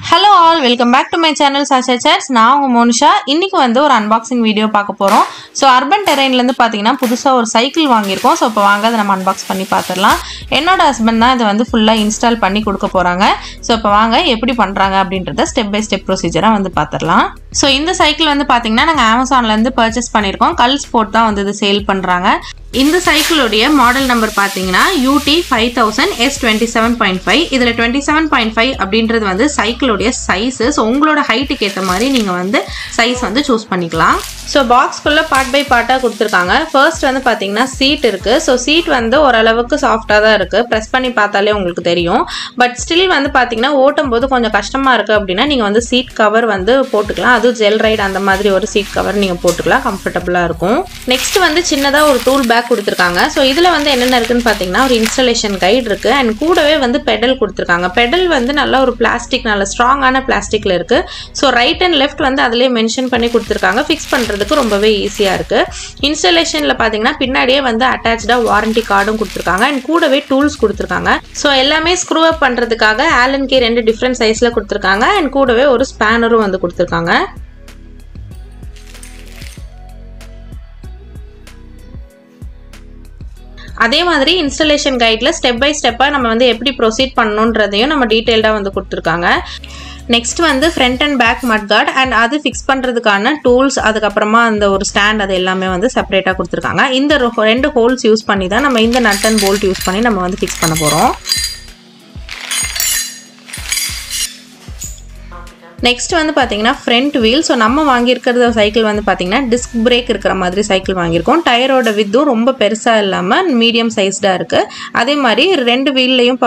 Hello all, welcome back to my channel Sasha Chats. நான் உங்க மோனிஷா. இன்னைக்கு வந்து ஒரு unboxing வீடியோ பார்க்க போறோம். சோ urban terrainல இருந்து பாத்தீங்கன்னா புதுசா ஒரு சைக்கிள் வாங்கியிருக்கோம். சோ இப்போ வாங்க அதை நம்ம unbox பண்ணி பார்த்திடலாம். என்னோட ஹஸ்பண்ட் தான் இத வந்து ஃபுல்லா இன்ஸ்டால் பண்ணி கொடுக்க போறாங்க. சோ இப்போ வாங்க எப்படி பண்றாங்க அப்படின்றத ஸ்டெப் பை ஸ்டெப் ப்ரொசீஜரா வந்து பார்த்திடலாம். சோ இந்த சைக்கிள் வந்து பாத்தீங்கன்னா நாங்க Amazonல இருந்து பர்ச்சேஸ் பண்ணிருக்கோம். கல் ஸ்போர்ட் தான் வந்து இது சேல் பண்றாங்க. இந்த சைக்கிளோட மாடல் நம்பர் பாத்தீங்கன்னா UT 5000 S27.5. இதுல 27.5 அப்படின்றது வந்து சைக்கிளோட சைஸ். சோ உங்களோட ஹைட்டுக்கு ஏத்த மாதிரி நீங்க வந்து சைஸ் வந்து சூஸ் பண்ணிக்கலாம். சோ பாக்ஸ்க்குள்ள பார்ட் பை பார்ட்டா கொடுத்திருக்காங்க. ஃபர்ஸ்ட் வந்து பாத்தீங்கன்னா சீட் இருக்கு. சோ சீட் வந்து ஓரளவுக்கு சாஃப்ட்டா தான் இருக்கு. பிரஸ் பண்ணி பார்த்தாலே உங்களுக்கு தெரியும். பட் ஸ்டில் வந்து பாத்தீங்கன்னா ஓட்டும்போது கொஞ்சம் கஷ்டமா இருக்கு அப்படினா நீங்க வந்து சீட் கவர் வந்து போட்டுக்கலாம். அது ஜெல் ரைட் அந்த மாதிரி ஒரு சீட் கவர் நீங்க போட்டுக்கலாம். கம்ஃபர்ட்டபிளா இருக்கும். நெக்ஸ்ட் வந்து சின்னதா ஒரு டூல் பேக் கொடுத்திருக்காங்க. சோ இதுல வந்து என்னென்ன இருக்குன்னு பாத்தீங்கன்னா ஒரு இன்ஸ்டாலேஷன் கைட் இருக்கு and கூடவே வந்து பெடல் கொடுத்திருக்காங்க. பெடல் வந்து நல்ல ஒரு பிளாஸ்டிக் நல்ல ஸ்ட்ராங்கான பிளாஸ்டிக்ல இருக்கு. சோ ரைட் அண்ட் லெஃப்ட் வந்து அதிலே மென்ஷன் பண்ணி கொடுத்திருக்காங்க. ஃபிக்ஸ் பண்றதுக்கு ரொம்பவே ஈஸியா இருக்கு. இன்ஸ்டாலேஷன்ல பாத்தீங்கன்னா பின்னாடியே வந்து அட்டாச்டா வாரண்டி கார்டும் கொடுத்திருக்காங்க and கூடவே டூல்ஸ் கொடுத்திருக்காங்க. சோ எல்லாமே ஸ்க்ரூ அப் பண்றதுக்காக ஆலன் கீ ரெண்டு டிஃபரண்ட் சைஸ்ல கொடுத்திருக்காங்க and கூடவே ஒரு ஸ்பேனரும் வந்து கொடுத்திருக்காங்க. அதே மாதிரி இன்ஸ்டாலேஷன் கைட்ல ஸ்டெப் பை ஸ்டெப்பா நம்ம வந்து எப்படி ப்ரொசீட் பண்ணணும்ன்றதையும் நம்ம டீடைலா வந்து கொடுத்திருக்காங்க. நெக்ஸ்ட் வந்து ஃப்ரண்ட் அண்ட் பேக் மட் கார்ட் அண்ட் அது ஃபிக்ஸ் பண்றதுக்கான டூல்ஸ் அதுக்கப்புறமா அந்த ஒரு ஸ்டாண்ட் அது எல்லாமே வந்து செப்பரேட்டா கொடுத்திருக்காங்க. இந்த ரெண்டு ஹோல்ஸ் யூஸ் பண்ணி தான் நம்ம இந்த நட் அண்ட் போல்ட் யூஸ் பண்ணி நம்ம வந்து ஃபிக்ஸ் பண்ண போறோம். நெக்ஸ்ட் வந்து பாத்தீங்கன்னா ஃப்ரண்ட் வீல். ஸோ நம்ம வாங்கியிருக்கிறது சைக்கிள் வந்து பாத்தீங்கன்னா டிஸ்க் பிரேக் இருக்கிற மாதிரி சைக்கிள் வாங்கியிருக்கோம். டயரோட வித்தும் ரொம்ப பெருசா இல்லாம மீடியம் சைஸ்டா இருக்கு. அதே மாதிரி ரெண்டு வீல்லையும்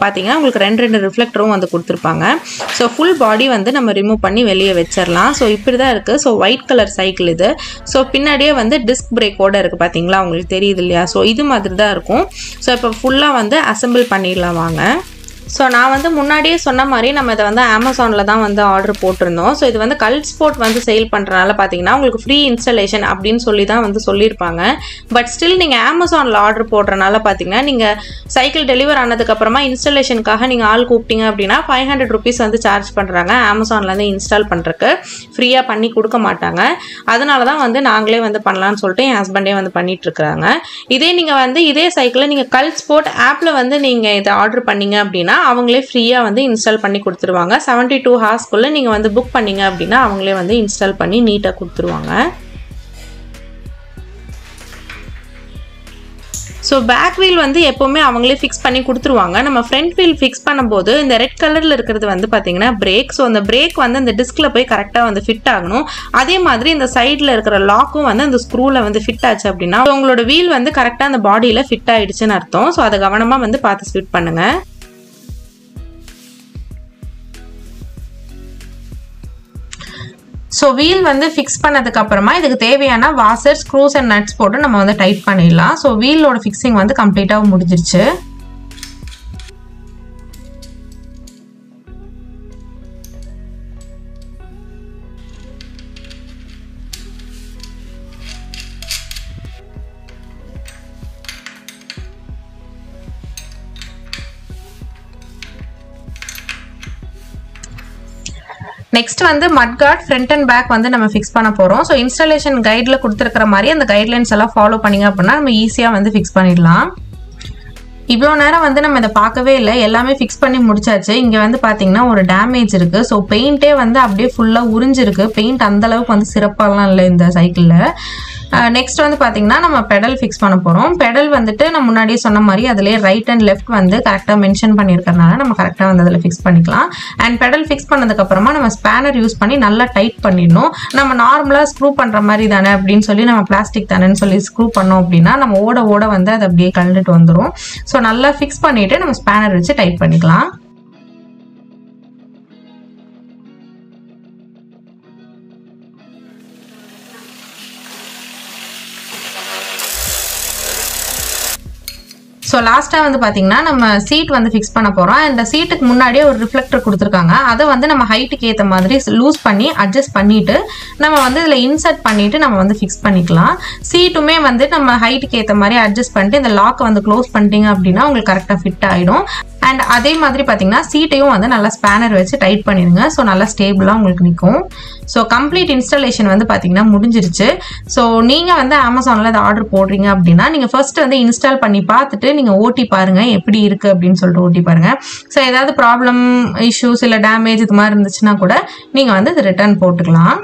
பாத்தீங்கன்னா உங்களுக்கு ரெண்டு ரிஃப்ளெக்டரும் வந்து கொடுத்துருப்பாங்க. ஸோ ஃபுல் பாடி வந்து நம்ம ரிமூவ் பண்ணி வெளியே வச்சிடலாம். ஸோ இப்படிதான் இருக்கு. ஸோ ஒயிட் கலர் சைக்கிள் இது. ஸோ பின்னாடியே வந்து டிஸ்க் பிரேக்கோட இருக்கு பாத்தீங்களா, உங்களுக்கு தெரியுது இல்லையா? ஸோ இது மாதிரி தான் இருக்கும். ஸோ இப்போ ஃபுல்லா வந்து அசெம்பிள் பண்ணிடலாம் வாங்க. ஸோ நான் வந்து முன்னாடியே சொன்ன மாதிரி நம்ம இதை வந்து Amazonல தான் வந்து ஆர்டர் போட்டிருந்தோம். ஸோ இது வந்து கல் ஸ்போர்ட் வந்து சேல் பண்ணுறதுனால பார்த்தீங்கன்னா உங்களுக்கு ஃப்ரீ இன்ஸ்டாலேஷன் அப்படின்னு சொல்லி தான் வந்து சொல்லியிருப்பாங்க. பட் ஸ்டில் நீங்கள் Amazonல ஆர்டர் போடுறதுனால பார்த்தீங்கன்னா நீங்கள் சைக்கிள் டெலிவர் ஆனதுக்கப்புறமா இன்ஸ்டாலேஷனுக்காக நீங்கள் ஆள் கூப்பிட்டீங்க அப்படின்னா 500 rupees வந்து சார்ஜ் பண்ணுறாங்க. Amazonலேருந்து இன்ஸ்டால் பண்ணுறதுக்கு ஃப்ரீயாக பண்ணி கொடுக்க மாட்டாங்க. அதனால தான் வந்து நாங்களே வந்து பண்ணலான்னு சொல்லிட்டு என் ஹஸ்பண்டே வந்து பண்ணிட்டு இருக்கிறாங்க. இதே நீங்கள் வந்து இதே சைக்கிளை நீங்கள் கல் ஸ்போர்ட் ஆப்பில் வந்து நீங்கள் இதை ஆர்டர் பண்ணீங்க அப்படின்னா அவங்களே ஃப்ரீயா வந்து இன்ஸ்டால் பண்ணி கொடுத்துருவாங்க. 72 ஹார்ஸ்க்குள்ள நீங்க வந்து புக் பண்ணீங்க அப்படின்னா அவங்களே வந்து இன்ஸ்டால் பண்ணி நீட்டா கொடுத்துருவாங்க. ஸோ பேக் வீல் வந்து எப்போவுமே அவங்களே ஃபிக்ஸ் பண்ணி கொடுத்துருவாங்க. நம்ம ஃப்ரண்ட் வீல் ஃபிக்ஸ் பண்ணும்போது இந்த ரெட் கலரில் இருக்கிறது வந்து பார்த்தீங்கன்னா பிரேக். ஸோ அந்த பிரேக் வந்து அந்த டிஸ்கில் போய் கரெக்டாக வந்து ஃபிட் ஆகணும். அதே மாதிரி இந்த சைடில் இருக்கிற லாக்கும் வந்து அந்த ஸ்க்ரூவில் வந்து ஃபிட் ஆச்சு அப்படின்னா உங்களோட வீல் வந்து கரெக்டாக அந்த பாடியில் ஃபிட் ஆகிடுச்சுன்னு அர்த்தம். ஸோ அதை கவனமாக வந்து பார்த்து ஃபிட் பண்ணுங்க. ஸோ வீல் வந்து ஃபிக்ஸ் பண்ணதுக்கு அப்புறமா இதுக்கு தேவையான வாசர் ஸ்க்ரூஸ் அண்ட் நட்ஸ் போட்டு நம்ம வந்து டைட் பண்ணிடலாம். ஸோ வீலோட ஃபிக்ஸிங் வந்து கம்ப்ளீட்டாக முடிஞ்சிருச்சு. நெக்ஸ்ட் வந்து மட் கார்ட் ஃப்ரண்ட் அண்ட் பேக் வந்து நம்ம ஃபிக்ஸ் பண்ண போறோம். ஸோ இன்ஸ்டாலேஷன் கைட்ல கொடுத்துருக்கிற மாதிரி அந்த கைட்லைன்ஸ் எல்லாம் ஃபாலோ பண்ணிங்க அப்படின்னா நம்ம ஈஸியா வந்து ஃபிக்ஸ் பண்ணிடலாம். இவ்வளோ நேரம் வந்து நம்ம இதை பார்க்கவே இல்லை, எல்லாமே ஃபிக்ஸ் பண்ணி முடிச்சாச்சு. இங்கே வந்து பார்த்தீங்கன்னா ஒரு டேமேஜ் இருக்கு. ஸோ பெயிண்டே வந்து அப்படியே ஃபுல்லாக உறிஞ்சிருக்கு. பெயிண்ட் அந்த அளவுக்கு வந்து சிறப்பாலாம் இல்லை இந்த சைக்கிளில். நெக்ஸ்ட் வந்து பார்த்தீங்கன்னா நம்ம பெடல் ஃபிக்ஸ் பண்ண போகிறோம். பெடல் வந்துட்டு நம்ம முன்னாடியே சொன்ன மாதிரி அதுலேயே ரைட் அண்ட் லெஃப்ட் வந்து கரெக்டாக மென்ஷன் பண்ணியிருக்கறனால நம்ம கரெக்டாக வந்து அதில் ஃபிக்ஸ் பண்ணிக்கலாம். அண்ட் பெடல் ஃபிக்ஸ் பண்ணதுக்கப்புறமா நம்ம ஸ்பேனர் யூஸ் பண்ணி நல்லா டைட் பண்ணிடணும். நம்ம நார்மலாக ஸ்க்ரூ பண்ணுற மாதிரி தானே அப்படின்னு சொல்லி நம்ம பிளாஸ்டிக் தானேன்னு சொல்லி ஸ்க்ரூ பண்ணோம் அப்படின்னா நம்ம ஓட வந்து அது அப்படியே கழண்டுட்டு வந்துடும். ஸோ நல்லா ஃபிக்ஸ் பண்ணிவிட்டு நம்ம ஸ்பேனர் வச்சு டைட் பண்ணிக்கலாம். ஸோ லாஸ்ட்டாக வந்து பார்த்தீங்கன்னா நம்ம சீட் வந்து ஃபிக்ஸ் பண்ண போகிறோம். இந்த சீட்டுக்கு முன்னாடியே ஒரு ரிஃப்ளெக்டர் கொடுத்துருக்காங்க. அதை வந்து நம்ம ஹைட்டுக்கு ஏற்ற மாதிரி லூஸ் பண்ணி அட்ஜஸ்ட் பண்ணிவிட்டு நம்ம வந்து இதில் இன்சர்ட் பண்ணிவிட்டு நம்ம வந்து ஃபிக்ஸ் பண்ணிக்கலாம். சீட்டுமே வந்து நம்ம ஹைட்டுக்கு ஏற்ற மாதிரி அட்ஜஸ்ட் பண்ணிட்டு இந்த லாக்கை வந்து க்ளோஸ் பண்ணிட்டீங்க அப்படின்னா உங்களுக்கு கரெக்டாக ஃபிட் ஆகிடும். அண்ட் அதே மாதிரி பார்த்தீங்கன்னா சீட்டையும் வந்து நல்லா ஸ்பேனர் வச்சு டைட் பண்ணிடுங்க. ஸோ நல்லா ஸ்டேபிளாக உங்களுக்கு நிற்கும். ஸோ கம்ப்ளீட் இன்ஸ்டாலேஷன் வந்து பார்த்தீங்கன்னா முடிஞ்சிருச்சு. ஸோ நீங்கள் வந்து அமேசானில் அதை ஆர்டர் போடுறீங்க அப்படின்னா நீங்கள் ஃபர்ஸ்ட் வந்து இன்ஸ்டால் பண்ணி பார்த்துட்டு நீங்கள் ஓட்டி பாருங்கள் எப்படி இருக்குது அப்படின்னு சொல்லிட்டு ஓட்டி பாருங்கள். ஸோ ஏதாவது ப்ராப்ளம் இஷ்யூஸ் இல்லை டேமேஜ் இது மாதிரி இருந்துச்சுன்னா கூட நீங்கள் வந்து இது ரிட்டர்ன் போட்டுக்கலாம்.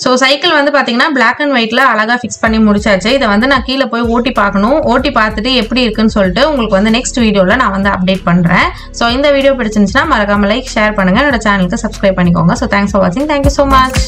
ஸோ சைக்கிள் வந்து பார்த்தீங்கன்னா பிளாக் அண்ட் ஒயிட்டில் அழகாக ஃபிக்ஸ் பண்ணி முடிச்சாச்சு. இதை வந்து நான் கீழே போய் ஓட்டி பார்க்கணும். ஓட்டி பார்த்துட்டு எப்படி இருக்குன்னு சொல்லிட்டு உங்களுக்கு வந்து நெக்ஸ்ட் வீடியோவில் நான் வந்து அப்டேட் பண்ணுறேன். ஸோ இந்த வீடியோ பிடிச்சிருந்துச்சுன்னா மறக்காமல் லைக் ஷேர் பண்ணுங்கள். என்னோட சேனலுக்கு சப்ஸ்கிரைப் பண்ணிக்கோங்க. ஸோ தேங்க்ஸ் ஃபார் வாட்சிங். Thank you so much.